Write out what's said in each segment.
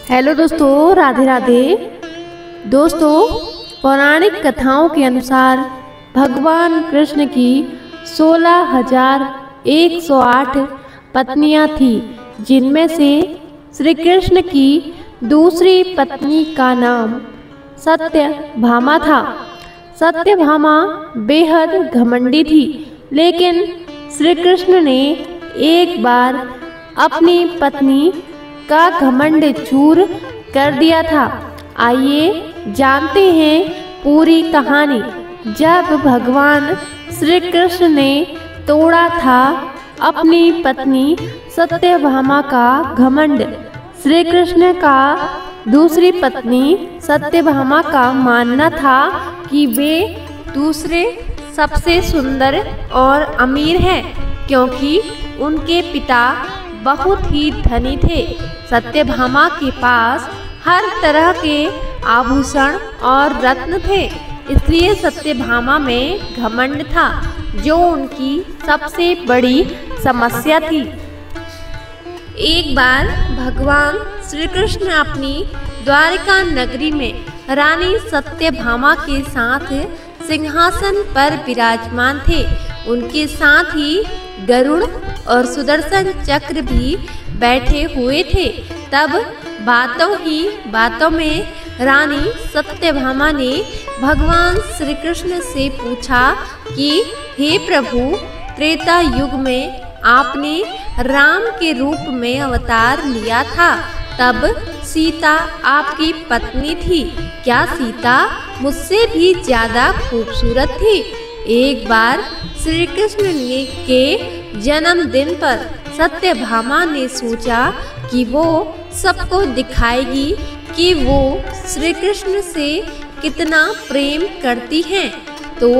Hello दोस्तों, राधे राधे। दोस्तों, पौराणिक कथाओं के अनुसार भगवान कृष्ण की 16,108 पत्नियां थीं, जिनमें से श्री कृष्ण की दूसरी पत्नी का नाम सत्यभामा था। सत्यभामा बेहद घमंडी थी, लेकिन श्री कृष्ण ने एक बार अपनी पत्नी का घमंड चूर कर दिया था। आइए जानते हैं पूरी कहानी। जब भगवान श्री कृष्ण ने तोड़ा था अपनी पत्नी सत्यभामा का घमंड। श्री कृष्ण का दूसरी पत्नी सत्यभामा का मानना था कि वे दूसरे सबसे सुंदर और अमीर हैं, क्योंकि उनके पिता बहुत ही धनी थे। सत्यभामा के पास हर तरह के आभूषण और रत्न थे, इसलिए सत्यभामा में घमंड था, जो उनकी सबसे बड़ी समस्या थी। एक बार भगवान श्री कृष्ण अपनी द्वारिका नगरी में रानी सत्यभामा के साथ सिंहासन पर विराजमान थे। उनके साथ ही गरुड़ और सुदर्शन चक्र भी बैठे हुए थे। तब बातों ही बातों में रानी सत्यभामा ने भगवान श्री कृष्ण से पूछा कि हे प्रभु, त्रेता युग में आपने राम के रूप में अवतार लिया था, तब सीता आपकी पत्नी थी। क्या सीता मुझसे भी ज्यादा खूबसूरत थी? एक बार श्री कृष्ण के जन्मदिन पर सत्यभामा ने सोचा कि वो सबको दिखाएगी कि वो श्री कृष्ण से कितना प्रेम करती हैं। तो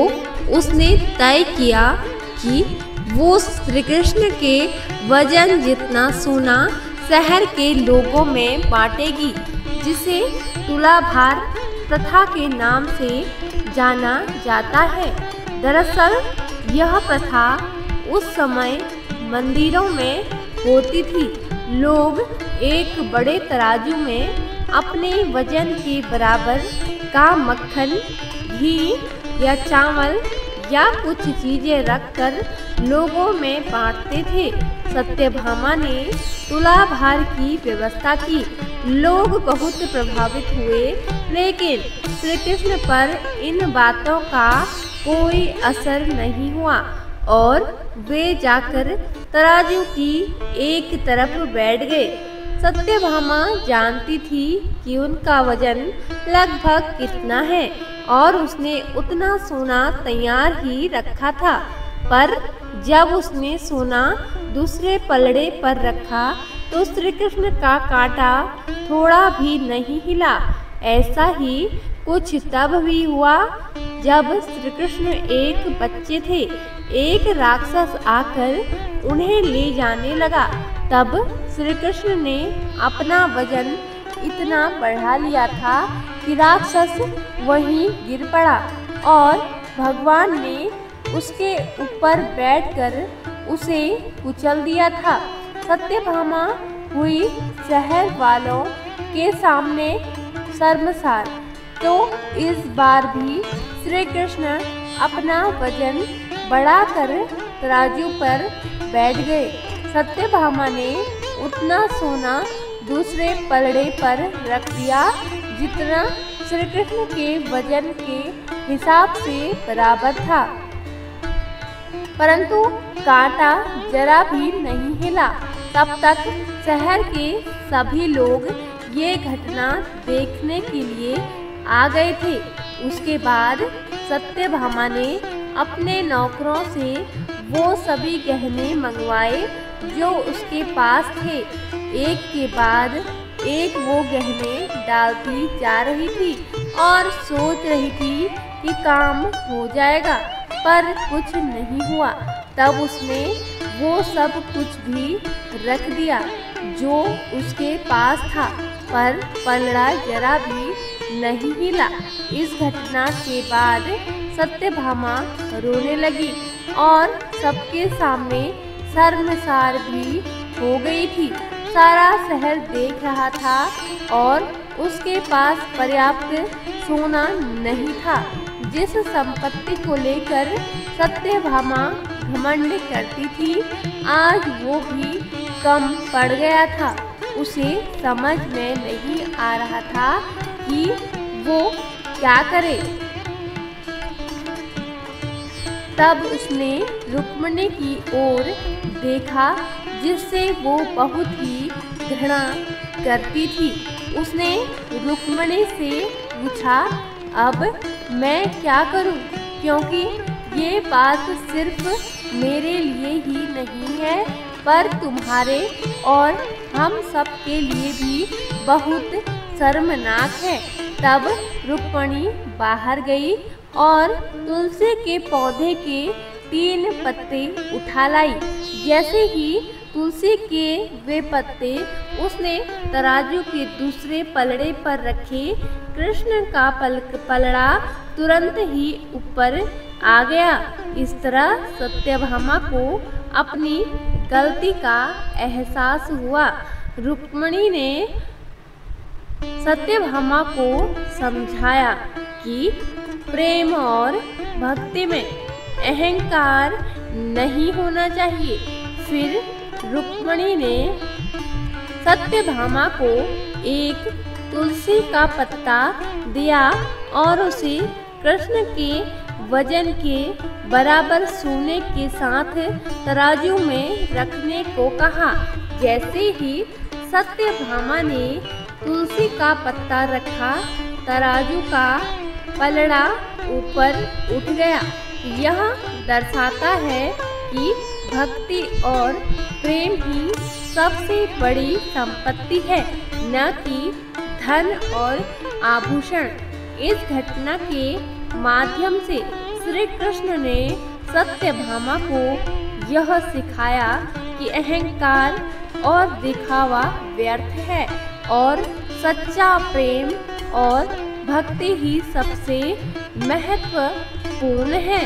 उसने तय किया कि वो श्री कृष्ण के वजन जितना सोना शहर के लोगों में बांटेगी, जिसे तुलाभार प्रथा के नाम से जाना जाता है। दरअसल यह प्रथा उस समय मंदिरों में होती थी। लोग एक बड़े तराजू में अपने वजन के बराबर का मक्खन, घी या चावल या कुछ चीजें रखकर लोगों में बांटते थे। सत्यभामा ने तुलाभार की व्यवस्था की। लोग बहुत प्रभावित हुए, लेकिन श्री कृष्ण पर इन बातों का कोई असर नहीं हुआ और वे जाकर तराजू की एक तरफ बैठ गए। सत्यभामा जानती थी कि उनका वजन लगभग कितना है और उसने उतना सोना तैयार ही रखा था। पर जब उसने सोना दूसरे पलड़े पर रखा तो श्री कृष्ण का कांटा थोड़ा भी नहीं हिला। ऐसा ही कुछ तब भी हुआ जब श्री कृष्ण एक बच्चे थे। एक राक्षस आकर उन्हें ले जाने लगा। तब श्री कृष्ण ने अपना वजन इतना बढ़ा लिया था कि राक्षस वहीं गिर पड़ा और भगवान ने उसके ऊपर बैठकर उसे कुचल दिया था। सत्यभामा हुई शहर वालों के सामने शर्मसार। तो इस बार भी श्री कृष्ण अपना वजन बढ़ाकर तराजू पर बैठ गए। सत्यभामा ने उतना सोना दूसरे पलड़े पर रख दिया जितना श्री कृष्ण के वजन के हिसाब से बराबर था, परंतु कांटा जरा भी नहीं हिला। तब तक शहर के सभी लोग ये घटना देखने के लिए आ गए थे। उसके बाद सत्यभामा ने अपने नौकरों से वो सभी गहने मंगवाए जो उसके पास थे। एक के बाद एक वो गहने डालती जा रही थी और सोच रही थी कि काम हो जाएगा, पर कुछ नहीं हुआ। तब उसने वो सब कुछ भी रख दिया जो उसके पास था, पर पलड़ा जरा भी नहीं हिला। इस घटना के बाद सत्यभामा रोने लगी और सबके सामने शर्मसार भी हो गई थी। सारा शहर देख रहा था और उसके पास पर्याप्त सोना नहीं था। जिस संपत्ति को लेकर सत्यभामा घमंड करती थी, आज वो भी कम पड़ गया था। उसे समझ में नहीं आ रहा था कि वो क्या करे। तब उसने रुक्मिणी की ओर देखा, जिससे वो बहुत ही घृणा करती थी। उसने रुक्मिणी से पूछा, अब मैं क्या करूं? क्योंकि ये बात सिर्फ मेरे लिए ही नहीं है, पर तुम्हारे और हम सब के लिए भी बहुत शर्मनाक है। तब रुक्मिणी बाहर गई और तुलसी के पौधे के 3 पत्ते उठा लाई। जैसे ही तुलसी के वे पत्ते उसने तराजू के दूसरे पलड़े पर रखे, कृष्ण का पलड़ा तुरंत ही ऊपर आ गया। इस तरह सत्यभामा को अपनी गलती का एहसास हुआ। रुक्मिणी ने सत्यभामा को समझाया कि प्रेम और भक्ति में अहंकार नहीं होना चाहिए। फिर रुक्मिणी ने सत्यभामा को एक तुलसी का पत्ता दिया और उसे कृष्ण के वजन के बराबर सोने के साथ तराजू में रखने को कहा। जैसे ही सत्यभामा ने तुलसी का पत्ता रखा, तराजू का पलड़ा ऊपर उठ गया। यह दर्शाता है कि भक्ति और प्रेम ही सबसे बड़ी संपत्ति है, न कि धन और आभूषण। इस घटना के माध्यम से श्री कृष्ण ने सत्यभामा को यह सिखाया कि अहंकार और दिखावा व्यर्थ है और सच्चा प्रेम और भक्ति ही सबसे महत्वपूर्ण है।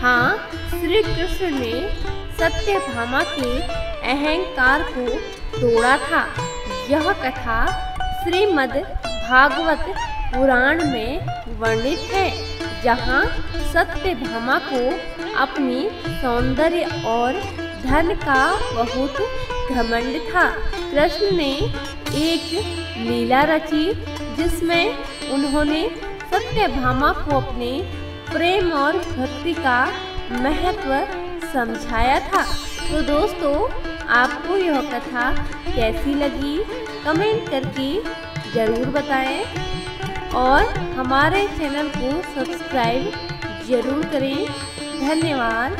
हाँ, श्री कृष्ण ने सत्यभामा के अहंकार को तोड़ा था। यह कथा श्रीमद् भागवत पुराण में वर्णित है, जहाँ सत्यभामा को अपनी सौंदर्य और धन का बहुत घमंड था। कृष्ण ने एक लीला रची, जिसमें उन्होंने सत्यभामा को अपने प्रेम और भक्ति का महत्व समझाया था। तो दोस्तों, आपको यह कथा कैसी लगी कमेंट करके ज़रूर बताएं और हमारे चैनल को सब्सक्राइब जरूर करें। धन्यवाद।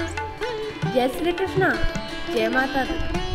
जय श्री कृष्णा, जय माता दी।